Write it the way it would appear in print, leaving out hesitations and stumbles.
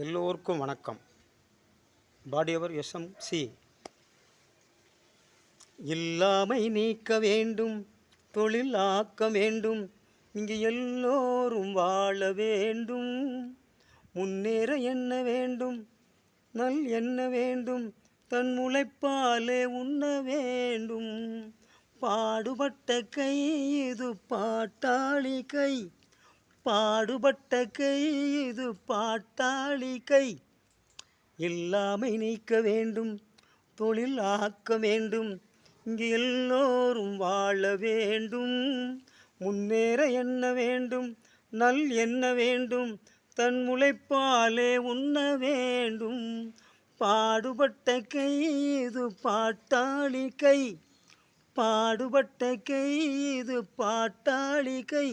எல்லோருக்கும் வணக்கம். பாடியவர் எஸ்எம்சி. இல்லாமை நீக்க வேண்டும், தொழில் ஆக்க வேண்டும், இங்கு எல்லோரும் வாழ வேண்டும். முன்னேற என்ன வேண்டும், நல் என்ன வேண்டும், தன் முளைப்பாலே உண்ண வேண்டும். பாடுபட்ட கை இது பாட்டாளி கை, பாடுபட்ட கை இது பாட்டாளி கை. எல்லாமை நீக்க வேண்டும், தொழில் ஆக்க வேண்டும், இங்கு எல்லோரும் வாழ வேண்டும். முன்னேற என்ன வேண்டும், நல் என்ன வேண்டும், தன் முளைப்பாலே உண்ண வேண்டும். பாடுபட்ட கை இது பாட்டாளி கை, பாடுபட்ட கை இது பாட்டாளி கை.